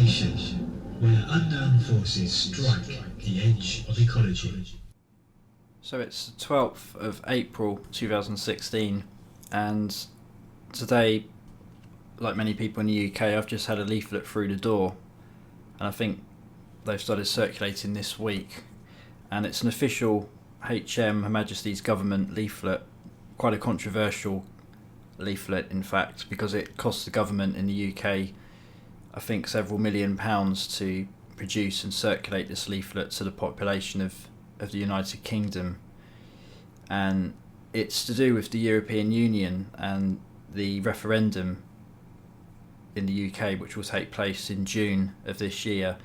nation where unknown forces strike the edge of ecology. So it's the 12th of April 2016, and today, like many people in the UK, I've just had a leaflet through the door, and I think they've started circulating this week, and it's an official Her Majesty's Government leaflet, quite a controversial leaflet in fact, because it costs the government in the UK I think several £1 million to produce and circulate this leaflet to the population of the United Kingdom, and it's to do with the European Union and the referendum in the UK, which will take place in June of this year,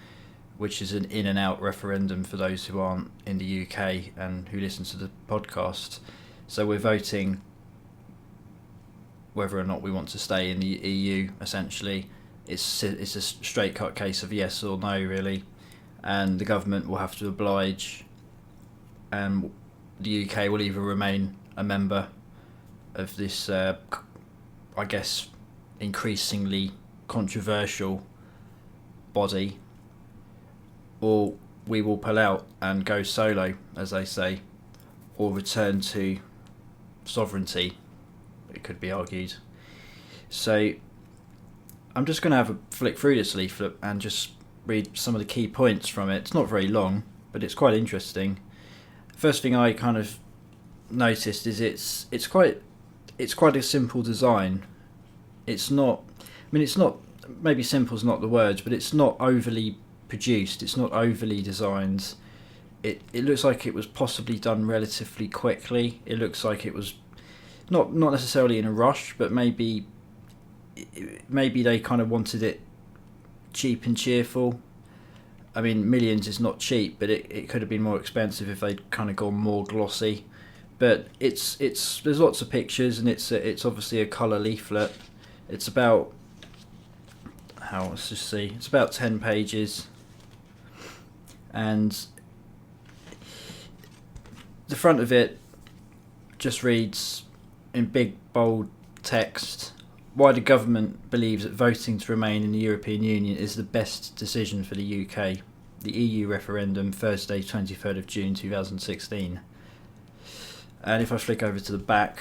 which is an in and out referendum for those who aren't in the UK and who listen to the podcast. So we're voting whether or not we want to stay in the EU, essentially. It's a straight cut case of yes or no, really, and the government will have to oblige, and the UK will either remain a member of this I guess increasingly controversial body, or we will pull out and go solo, as they say, or return to sovereignty, it could be argued. So I'm just going to have a flick through this leaflet and just read some of the key points from it. It's not very long, but it's quite interesting. First thing I kind of noticed is it's quite a simple design. It's not, maybe simple is not the word, but it's not overly produced. It's not overly designed. It looks like it was possibly done relatively quickly. It looks like it was not necessarily in a rush, but maybe they kind of wanted it cheap and cheerful. I mean, millions is not cheap, but it could have been more expensive if they'd kind of gone more glossy. But it's there's lots of pictures, and it's obviously a colour leaflet. It's about it's about 10 pages, and the front of it just reads in big bold text: why the government believes that voting to remain in the European Union is the best decision for the UK. The EU referendum, Thursday, 23rd of June 2016. And if I flick over to the back,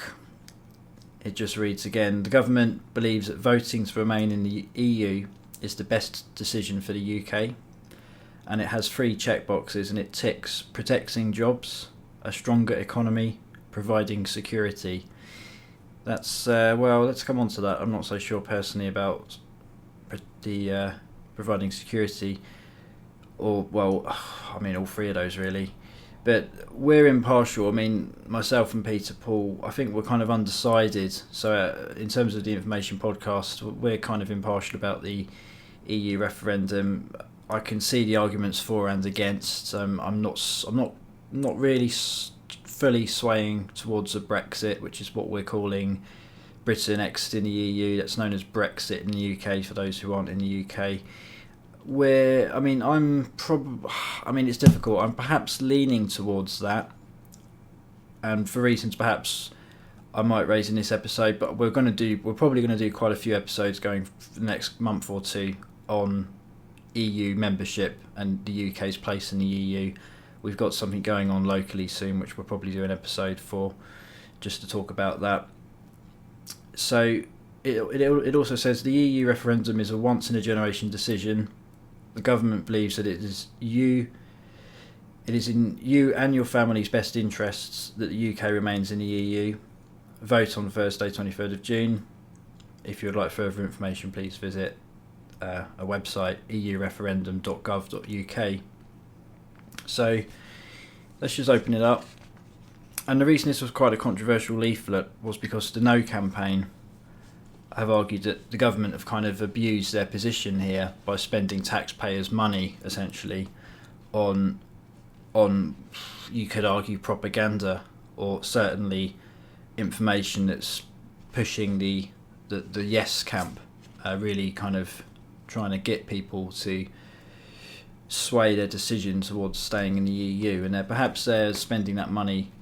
it just reads again: the government believes that voting to remain in the EU is the best decision for the UK. And it has 3 checkboxes, and it ticks: protecting jobs, a stronger economy, providing security. That's let's come on to that. I'm not so sure personally about the providing security, or all 3 of those really. But we're impartial. I mean, myself and Peter Poole, I think we're kind of undecided. So in terms of the Information Podcast, we're kind of impartial about the EU referendum. I can see the arguments for and against. I'm not really fully swaying towards a Brexit, which is what we're calling Britain exiting the EU. That's known as Brexit in the UK for those who aren't in the UK. It's difficult. I'm perhaps leaning towards that, and for reasons perhaps I might raise in this episode. But we're probably going to do quite a few episodes going for the next month or two on EU membership and the UK's place in the EU. We've got something going on locally soon, which we'll probably do an episode for, just to talk about that. So it also says the EU referendum is a once-in-a-generation decision. The government believes that it is in you and your family's best interests that the UK remains in the EU. Vote on Thursday, 23rd of June. If you would like further information, please visit a website, eureferendum.gov.uk. So let's just open it up. And the reason this was quite a controversial leaflet was because the No campaign have argued that the government have kind of abused their position here by spending taxpayers' money, essentially, on you could argue propaganda, or certainly information that's pushing the yes camp, really kind of trying to get people to sway their decision towards staying in the EU, and they're spending that money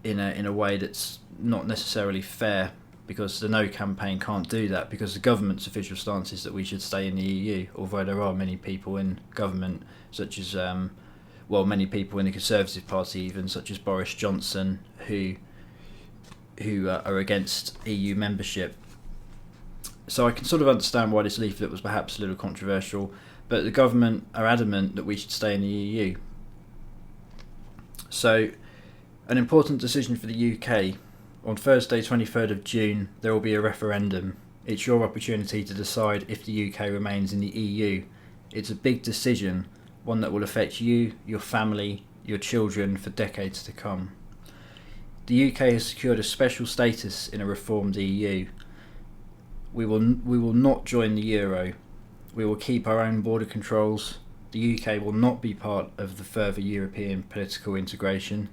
in a way that's not necessarily fair, because the No campaign can't do that, because the government's official stance is that we should stay in the EU, although there are many people in government, such as, many people in the Conservative Party even, such as Boris Johnson, who are against EU membership. So I can sort of understand why this leaflet was perhaps a little controversial, but the government are adamant that we should stay in the EU. So, an important decision for the UK. On Thursday, 23rd of June, there will be a referendum. It's your opportunity to decide if the UK remains in the EU. It's a big decision, one that will affect you, your family, your children for decades to come. The UK has secured a special status in a reformed EU. We will not join the Euro. We will keep our own border controls. The UK will not be part of the further European political integration.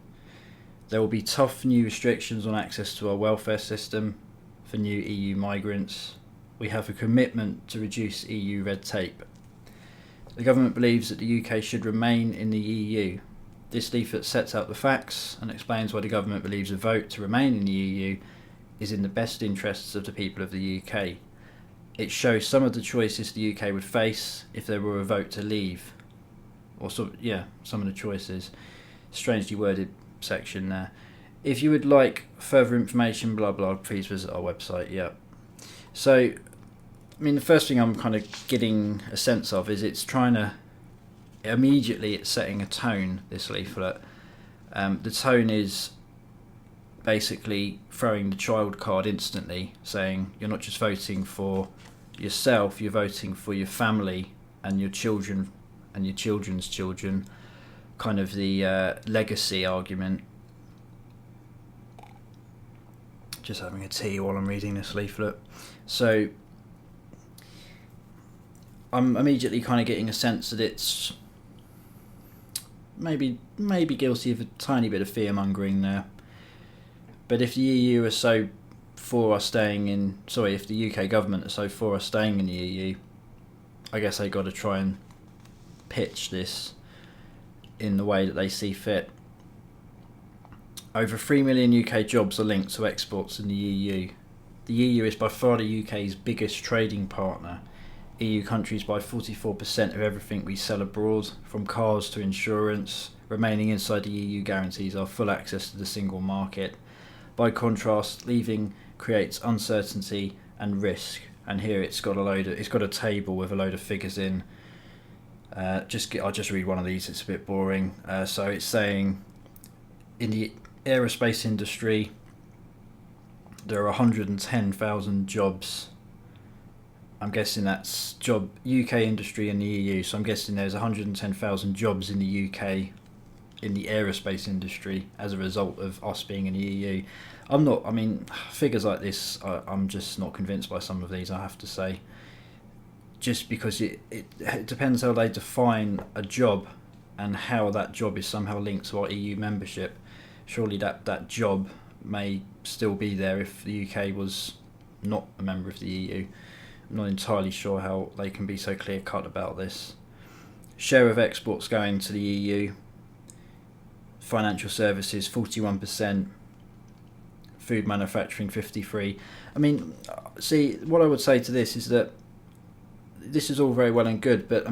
There will be tough new restrictions on access to our welfare system for new EU migrants. We have a commitment to reduce EU red tape. The government believes that the UK should remain in the EU. This leaflet sets out the facts and explains why the government believes a vote to remain in the EU is in the best interests of the people of the UK. It shows some of the choices the UK would face if there were a vote to leave. Some of the choices. Strangely worded section there. If you would like further information, blah blah, please visit our website. Yeah. So, the first thing I'm kind of getting a sense of is it's setting a tone, this leaflet. The tone is basically throwing the child card instantly, saying you're not just voting for yourself, you're voting for your family and your children and your children's children, kind of the legacy argument. Just having a tea while I'm reading this leaflet. So I'm immediately kind of getting a sense that it's maybe guilty of a tiny bit of fear-mongering there. But if the EU are so for us staying in... if the UK government are so for us staying in the EU, I guess they got to try and pitch this in the way that they see fit. Over 3 million UK jobs are linked to exports in the EU. The EU is by far the UK's biggest trading partner. EU countries buy 44% of everything we sell abroad, from cars to insurance. Remaining inside the EU guarantees our full access to the single market. By contrast, leaving creates uncertainty and risk. And here it's got a table with a load of figures in. I'll just read one of these. It's a bit boring. So it's saying in the aerospace industry there are 110,000 jobs. I'm guessing that's UK industry in the EU. So I'm guessing there's 110,000 jobs in the UK in the aerospace industry as a result of us being in the EU. Figures like this, I'm just not convinced by some of these, I have to say. Just because it depends how they define a job and how that job is somehow linked to our EU membership. Surely that job may still be there if the UK was not a member of the EU. I'm not entirely sure how they can be so clear-cut about this. Share of exports going to the EU. Financial services, 41%. Food manufacturing, 53%. What I would say to this is that this is all very well and good, but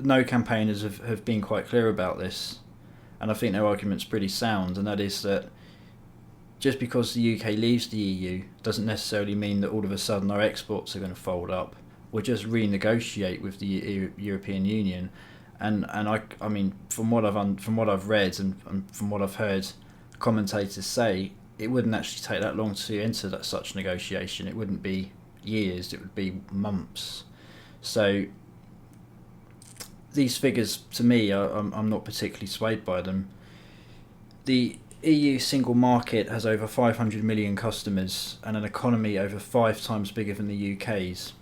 no campaigners have been quite clear about this, and I think their argument's pretty sound, and that is that just because the UK leaves the EU doesn't necessarily mean that all of a sudden our exports are going to fold up. We'll just renegotiate with the European Union, and from what I've read and from what I've heard commentators say, it wouldn't actually take that long to enter such negotiation. It wouldn't be years, it would be months. So these figures, to me, I'm not particularly swayed by them. The EU single market has over 500 million customers and an economy over 5 times bigger than the UK's.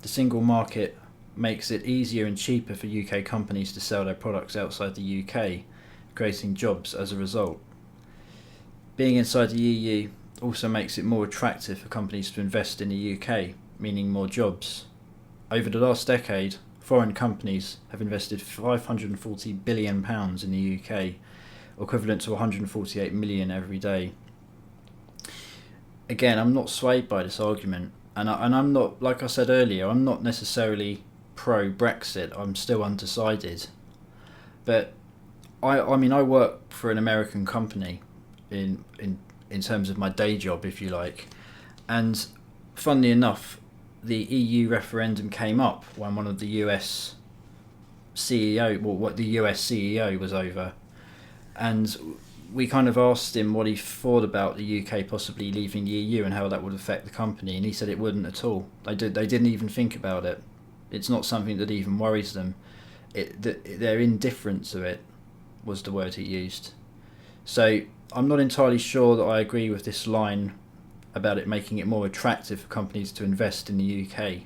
The single market makes it easier and cheaper for UK companies to sell their products outside the UK, creating jobs as a result. Being inside the EU also makes it more attractive for companies to invest in the UK, meaning more jobs. Over the last decade, foreign companies have invested £540 billion in the UK, equivalent to 148 million every day. again, I'm not swayed by this argument, and I'm not, like I said earlier, I'm not necessarily pro Brexit. I'm still undecided, but I mean, I work for an American company in terms of my day job, if you like, and funnily enough, the EU referendum came up when one of the US what the US CEO was over, and we kind of asked him what he thought about the UK possibly leaving the EU and how that would affect the company, and he said it wouldn't at all. They didn't even think about it. It's not something that even worries them. They're indifferent to it, was the word he used. So I'm not entirely sure that I agree with this line about it making it more attractive for companies to invest in the UK.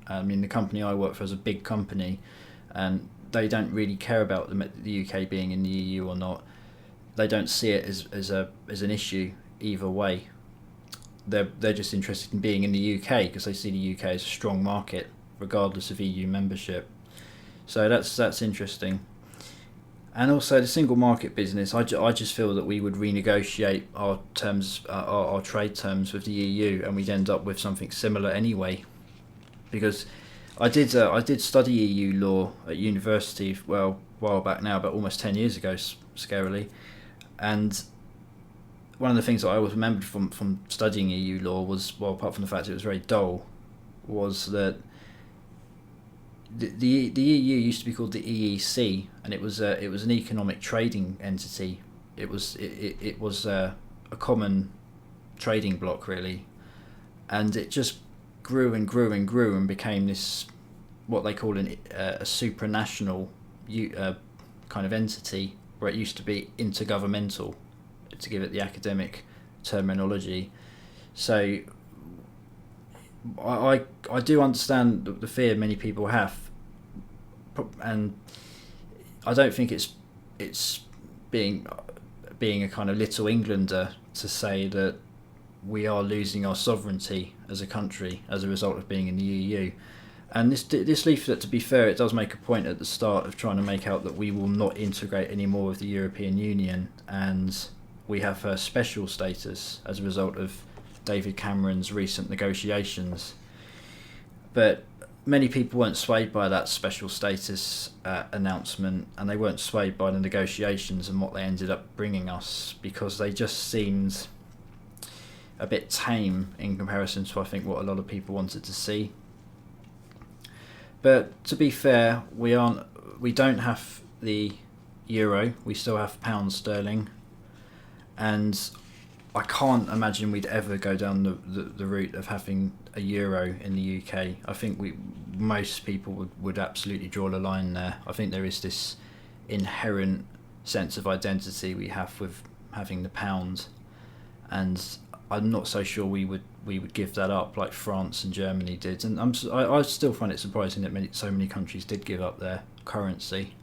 I mean, the company I work for is a big company, and they don't really care about the UK being in the EU or not. They don't see it as an issue either way. They're just interested in being in the UK because they see the UK as a strong market, regardless of EU membership. So that's interesting. And also the single market business, I just feel that we would renegotiate our terms, our trade terms with the EU, and we'd end up with something similar anyway. Because I did study EU law at university, well, a while back now, but almost 10 years ago, scarily. And one of the things that I always remembered from studying EU law was, well, apart from the fact it was very dull, was that the EU used to be called the EEC, and it was an economic trading entity. It was a common trading bloc, really, and it just grew and grew and grew and became this, what they call a supranational kind of entity, where it used to be intergovernmental, to give it the academic terminology. So I do understand the fear many people have, and I don't think it's being a kind of little Englander to say that we are losing our sovereignty as a country as a result of being in the EU. And this leaflet, to be fair, it does make a point at the start of trying to make out that we will not integrate any more with the European Union, and we have a special status as a result of David Cameron's recent negotiations. But many people weren't swayed by that special status announcement, and they weren't swayed by the negotiations and what they ended up bringing us, because they just seemed a bit tame in comparison to, I think, what a lot of people wanted to see. But to be fair, we don't have the euro, we still have pound sterling, and I can't imagine we'd ever go down the route of having a euro in the UK. I think most people would absolutely draw the line there. I think there is this inherent sense of identity we have with having the pound, and I'm not so sure we would give that up like France and Germany did. And I still find it surprising that so many countries did give up their currency.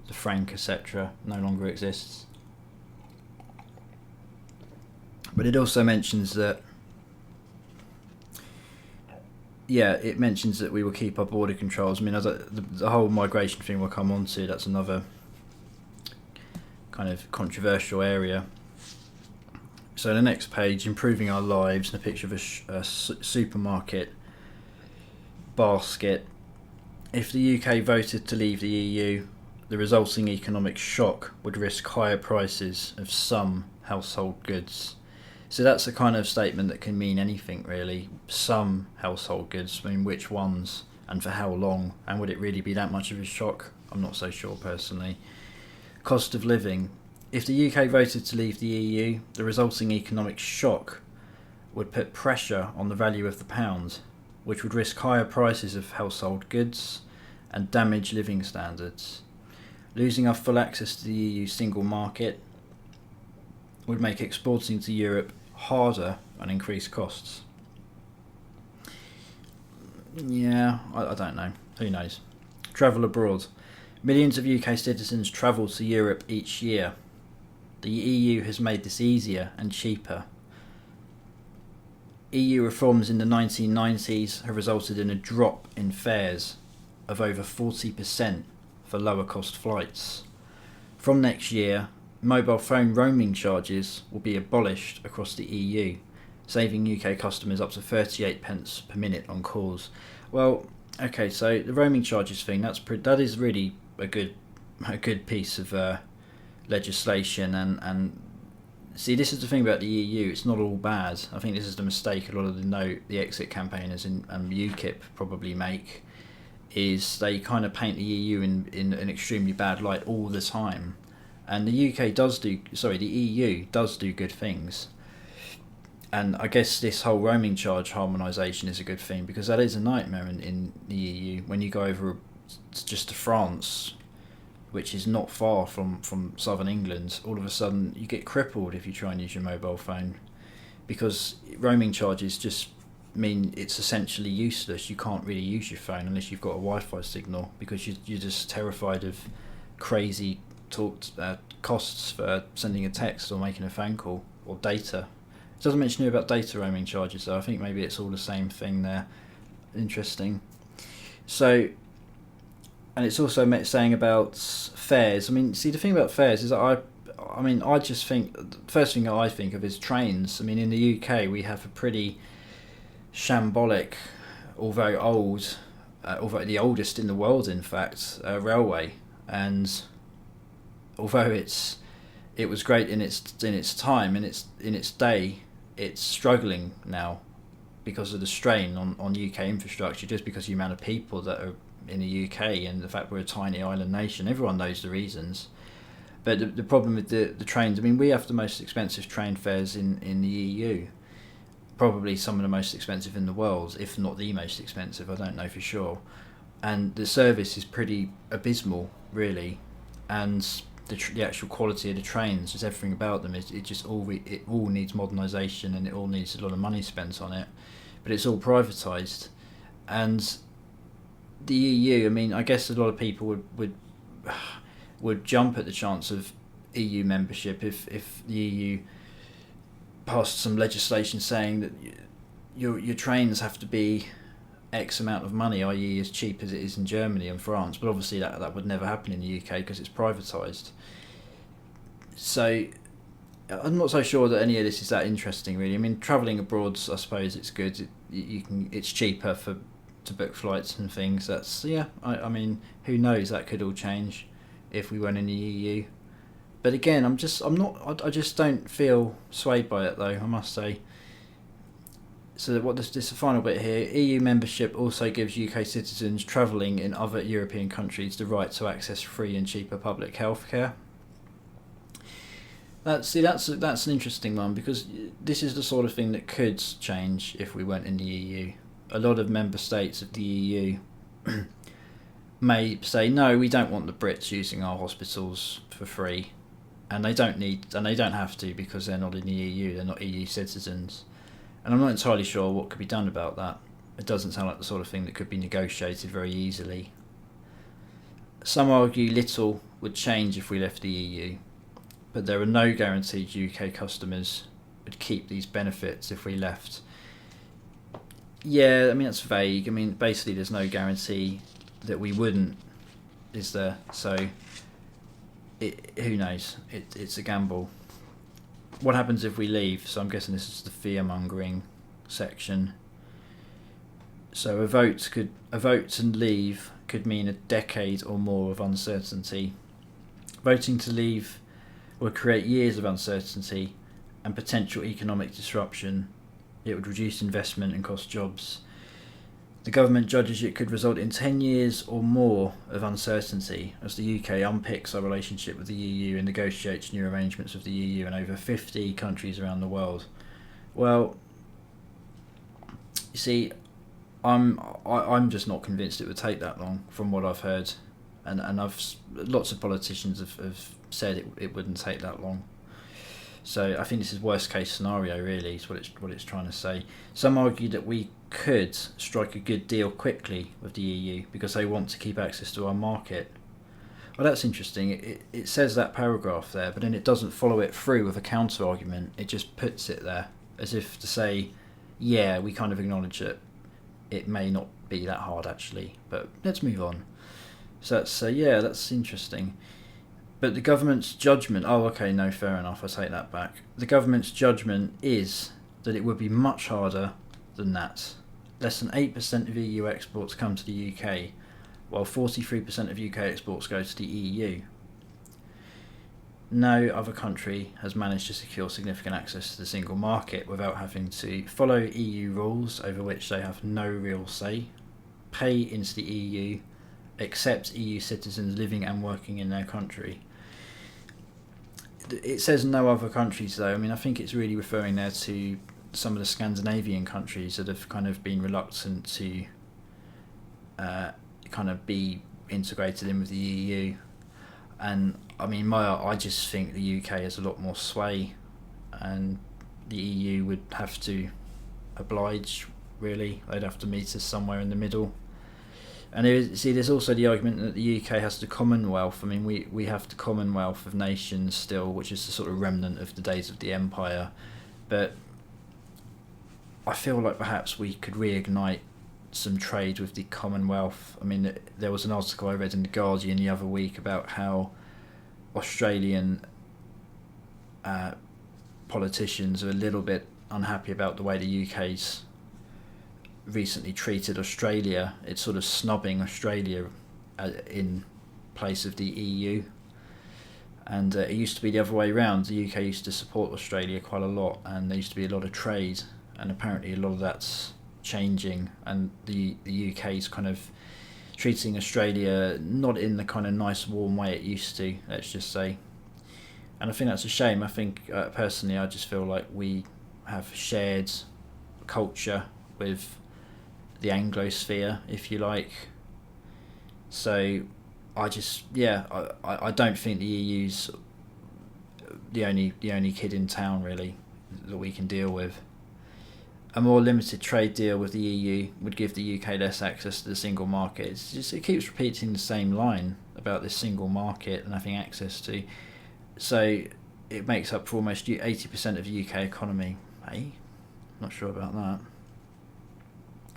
The franc, etc., no longer exists. But it also mentions that, it mentions that we will keep our border controls. I mean, the whole migration thing we'll come on to, that's another kind of controversial area. So the next page, improving our lives, and a picture of a supermarket basket. If the UK voted to leave the EU, the resulting economic shock would risk higher prices of some household goods. So that's a kind of statement that can mean anything, really. Some household goods, I mean, which ones and for how long, and would it really be that much of a shock? I'm not so sure personally. Cost of living. If the UK voted to leave the EU, the resulting economic shock would put pressure on the value of the pound, which would risk higher prices of household goods and damage living standards. Losing our full access to the EU single market would make exporting to Europe harder and increase costs. Yeah, I don't know. Who knows? Travel abroad. Millions of UK citizens travel to Europe each year. The EU has made this easier and cheaper. EU reforms in the 1990s have resulted in a drop in fares of over 40% for lower cost flights. From next year, mobile phone roaming charges will be abolished across the EU, saving UK customers up to 38 pence per minute on calls. Well, okay, so the roaming charges thing, that is really a good piece of legislation, and see, this is the thing about the EU, it's not all bad. I think this is the mistake a lot of the exit campaigners and UKIP probably make, is they kind of paint the EU in an extremely bad light all the time. And the EU does do good things. And I guess this whole roaming charge harmonisation is a good thing, because that is a nightmare in the EU. When you go over just to France, which is not far from southern England, all of a sudden you get crippled if you try and use your mobile phone, because roaming charges just mean it's essentially useless. You can't really use your phone unless you've got a Wi-Fi signal, because you're just terrified of crazy costs for sending a text or making a phone call, or data. It doesn't mention here about data roaming charges, though. I think maybe it's all the same thing there. Interesting. So, and it's also saying about fares. I mean, see, the thing about fares is that I just think, the first thing I think of is trains. I mean, in the UK we have a pretty shambolic, although old, although the oldest in the world, in fact, railway. And although it was great in its time, in its day, it's struggling now because of the strain on UK infrastructure, just because of the amount of people that are in the UK and the fact we're a tiny island nation. Everyone knows the reasons. But the problem with the trains, I mean, we have the most expensive train fares in the EU. Probably some of the most expensive in the world, if not the most expensive, I don't know for sure. And the service is pretty abysmal, really. And the actual quality of the trains, just everything about them, it all needs modernisation, and it all needs a lot of money spent on it. But it's all privatised. And the EU, I mean, I guess a lot of people would jump at the chance of EU membership if the EU passed some legislation saying that your trains have to be X amount of money, i.e. as cheap as it is in Germany and France. But obviously that would never happen in the UK because it's privatised. So I'm not so sure that any of this is that interesting, really. I mean, travelling abroad, I suppose it's good. It's cheaper to book flights and things. I mean, who knows? That could all change if we went in the EU. But again, I just don't feel swayed by it, though, I must say. So this is the final bit here. EU membership also gives UK citizens travelling in other European countries the right to access free and cheaper public healthcare. That's an interesting one, because this is the sort of thing that could change if we went in the EU. A lot of member states of the EU may say, no, we don't want the Brits using our hospitals for free, and they don't have to, because they're not in the EU, they're not EU citizens. And I'm not entirely sure what could be done about that. It doesn't sound like the sort of thing that could be negotiated very easily. Some argue little would change if we left the EU, but there are no guarantees UK customers would keep these benefits if we left. Yeah, I mean, that's vague. I mean, basically there's no guarantee that we wouldn't, is there? So, who knows? It's a gamble. What happens if we leave? So I'm guessing this is the fear-mongering section. So a vote to leave could mean a decade or more of uncertainty. Voting to leave would create years of uncertainty and potential economic disruption. It would reduce investment and cost jobs. The government judges it could result in 10 years or more of uncertainty as the UK unpicks our relationship with the EU and negotiates new arrangements with the EU and over 50 countries around the world. Well, you see, I'm just not convinced it would take that long from what I've heard, and lots of politicians have said it wouldn't take that long. So I think this is worst case scenario, really, is what it's trying to say. Some argue that we could strike a good deal quickly with the EU because they want to keep access to our market. Well, that's interesting. It says that paragraph there, but then it doesn't follow it through with a counter argument. It just puts it there as if to say, yeah, we kind of acknowledge it may not be that hard actually, but let's move on. So that's interesting. But the government's judgment... Oh, okay, no, fair enough, I take that back. The government's judgment is that it would be much harder than that. Less than 8% of EU exports come to the UK, while 43% of UK exports go to the EU. No other country has managed to secure significant access to the single market without having to follow EU rules over which they have no real say, pay into the EU, accept EU citizens living and working in their country. It says no other countries though. I mean, I think it's really referring there to some of the Scandinavian countries that have kind of been reluctant to kind of be integrated in with the EU. And I mean, I just think the UK has a lot more sway, and the EU would have to oblige, really. They'd have to meet us somewhere in the middle. And there's also the argument that the UK has the Commonwealth. I mean, we have the Commonwealth of Nations still, which is the sort of remnant of the days of the Empire. But I feel like perhaps we could reignite some trade with the Commonwealth. I mean, there was an article I read in The Guardian the other week about how Australian politicians are a little bit unhappy about the way the UK's recently treated Australia. It's sort of snubbing Australia in place of the EU. And it used to be the other way around. The UK used to support Australia quite a lot, and there used to be a lot of trade, and apparently a lot of that's changing, and the UK's kind of treating Australia not in the kind of nice warm way it used to, let's just say. And I think that's a shame. I think personally I just feel like we have shared culture with the Anglosphere, if you like. So I don't think the EU's the only kid in town really that we can deal with. A more limited trade deal with the EU would give the UK less access to the single market. It keeps repeating the same line about this single market and having access to. So it makes up for almost 80% of the UK economy. Hey, not sure about that.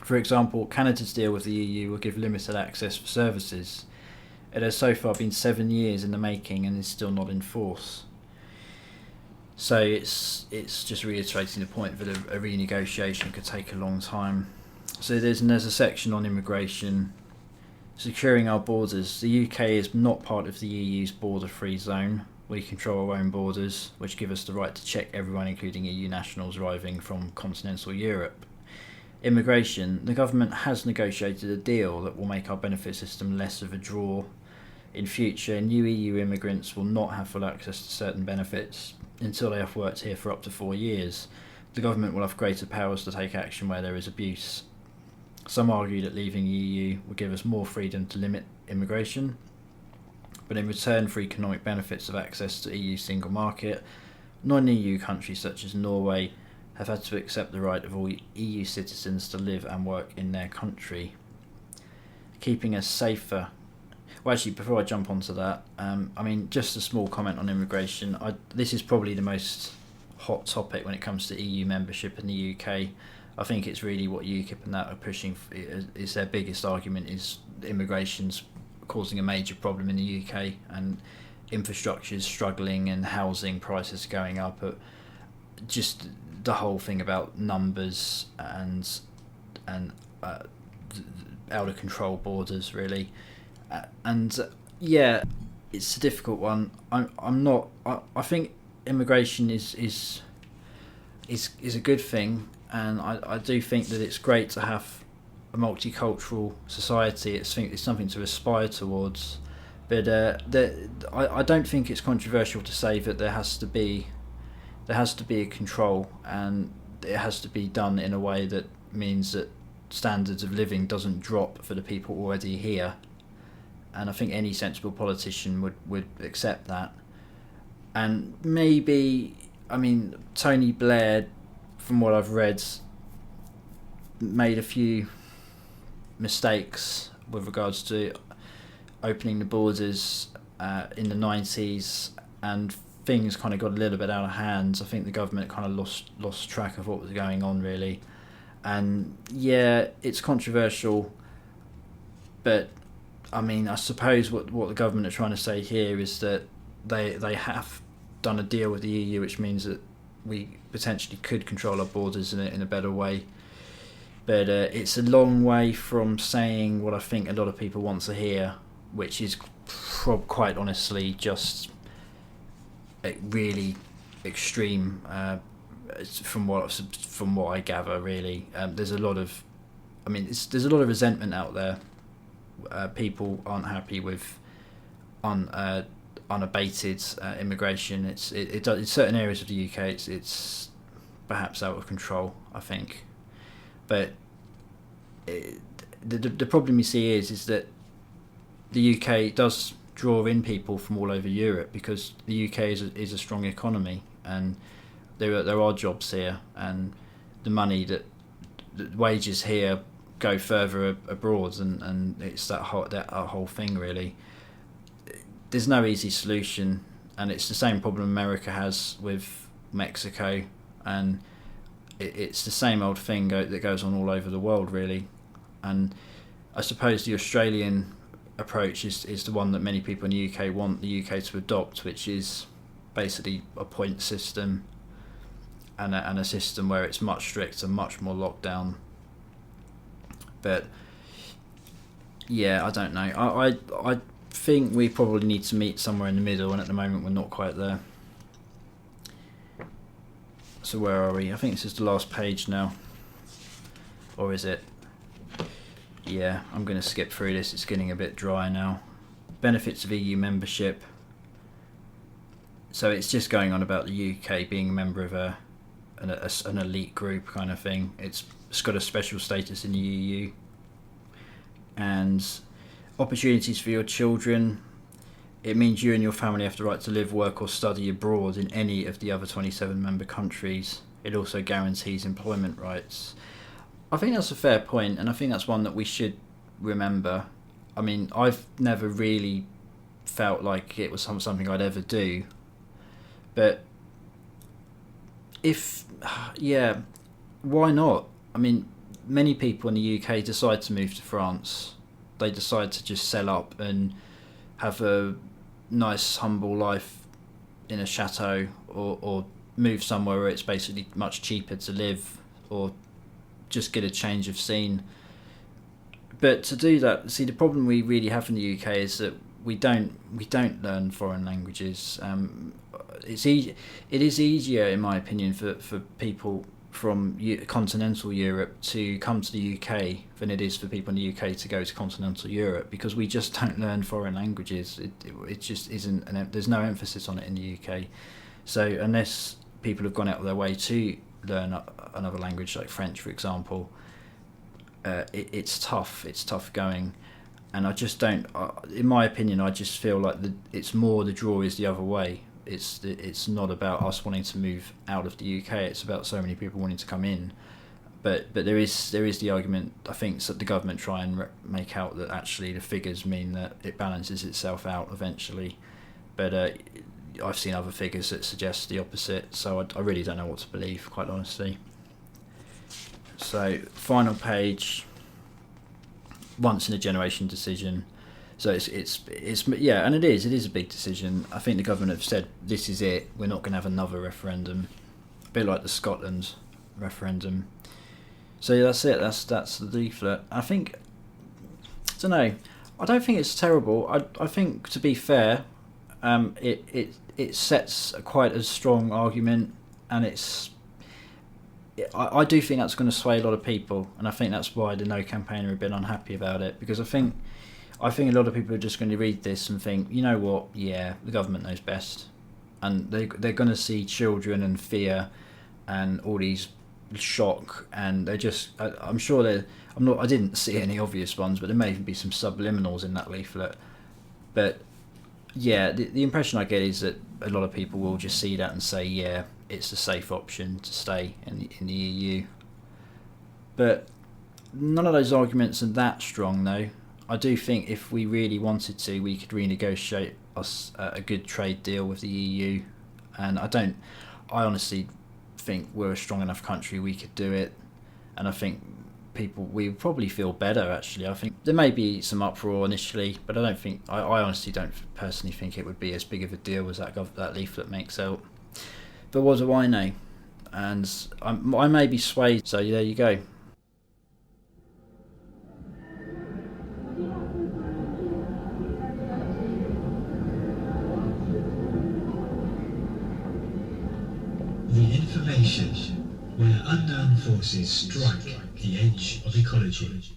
For example, Canada's deal with the EU will give limited access for services. It has so far been 7 years in the making and is still not in force. So it's just reiterating the point that a renegotiation could take a long time. So there's a section on immigration, securing our borders. The UK is not part of the EU's border-free zone. We control our own borders, which give us the right to check everyone, including EU nationals arriving from continental Europe. Immigration. The government has negotiated a deal that will make our benefit system less of a draw. In future, new EU immigrants will not have full access to certain benefits until they have worked here for up to 4 years. The government will have greater powers to take action where there is abuse. Some argue that leaving the EU will give us more freedom to limit immigration, but in return for economic benefits of access to EU single market, non-EU countries such as Norway have had to accept the right of all EU citizens to live and work in their country, keeping us safer. Well, actually, before I jump onto that, I mean, just a small comment on immigration. This is probably the most hot topic when it comes to EU membership in the UK. I think it's really what UKIP and that are pushing. Is their biggest argument is immigration's causing a major problem in the UK, and infrastructure is struggling and housing prices going up. Just the whole thing about numbers and out of control borders, really. It's a difficult one. I think immigration is a good thing, and I do think that it's great to have a multicultural society. It's something to aspire towards, but I don't think it's controversial to say that there has to be a control, and it has to be done in a way that means that standards of living doesn't drop for the people already here. And I think any sensible politician would accept that. And maybe, I mean, Tony Blair, from what I've read, made a few mistakes with regards to opening the borders in the 90s, and things kind of got a little bit out of hand. I think the government kind of lost track of what was going on, really. And yeah, it's controversial, but I mean, I suppose what the government are trying to say here is that they have done a deal with the EU, which means that we potentially could control our borders in a better way. But it's a long way from saying what I think a lot of people want to hear, which is quite honestly just really extreme. From what I gather, really, there's a lot of resentment out there. People aren't happy with unabated immigration. It does, in certain areas of the UK, it's perhaps out of control, I think. But the problem you see is that the UK does draw in people from all over Europe, because the UK is a strong economy, and there are jobs here, and the money the wages here go further abroad, and it's that whole thing really. There's no easy solution, and it's the same problem America has with Mexico, and it's the same old thing that goes on all over the world really. And I suppose the Australian approach is the one that many people in the UK want the UK to adopt, which is basically a point system, and a system where it's much stricter, much more locked down. But yeah, I don't know. I think we probably need to meet somewhere in the middle, and at the moment we're not quite there. So where are we? I think this is the last page now. Or is it? Yeah, I'm going to skip through this. It's getting a bit dry now. Benefits of EU membership. So it's just going on about the UK being a member of an elite group kind of thing. It's got a special status in the EU. And opportunities for your children. It means you and your family have the right to live, work or study abroad in any of the other 27 member countries. It also guarantees employment rights. I think that's a fair point, and I think that's one that we should remember. I mean, I've never really felt like it was something I'd ever do. But why not? I mean, many people in the UK decide to move to France. They decide to just sell up and have a nice, humble life in a chateau, or move somewhere where it's basically much cheaper to live, or just get a change of scene. But to do that, see, the problem we really have in the UK is that we don't learn foreign languages. It is easier, in my opinion, for people from continental Europe to come to the UK than it is for people in the UK to go to continental Europe, because we just don't learn foreign languages. It just isn't, there's no emphasis on it in the UK. So unless people have gone out of their way to learn another language, like French, for example, it's tough going. And I just don't, in my opinion, I just feel like it's more the draw is the other way. It's not about us wanting to move out of the UK. It's about so many people wanting to come in. But there is the argument, I think, that the government try and make out that actually the figures mean that it balances itself out eventually. But I've seen other figures that suggest the opposite. So I really don't know what to believe, quite honestly. So final page. Once in a generation decision. So it's yeah, and it is a big decision. I think the government have said this is it. We're not going to have another referendum, a bit like the Scotland referendum. So yeah, that's it. That's the leaflet. I think, I don't know. I don't think it's terrible. I think, to be fair, it sets quite a strong argument, and I do think that's going to sway a lot of people, and I think that's why the No campaigner have been unhappy about it, because I think a lot of people are just going to read this and think, you know what, yeah, the government knows best, and they're going to see children and fear and all these shock, and they just, I'm sure I didn't see any obvious ones, but there may even be some subliminals in that leaflet. But yeah, the impression I get is that a lot of people will just see that and say, yeah, it's a safe option to stay in the EU. But none of those arguments are that strong, though. I do think if we really wanted to, we could renegotiate a good trade deal with the EU, and I honestly think we're a strong enough country we could do it, and I think we would probably feel better, actually. I think there may be some uproar initially, but I honestly don't personally think it would be as big of a deal as that leaflet makes out. But what do I know? and I may be swayed. So there you go. The information where unknown forces strike the edge of ecology.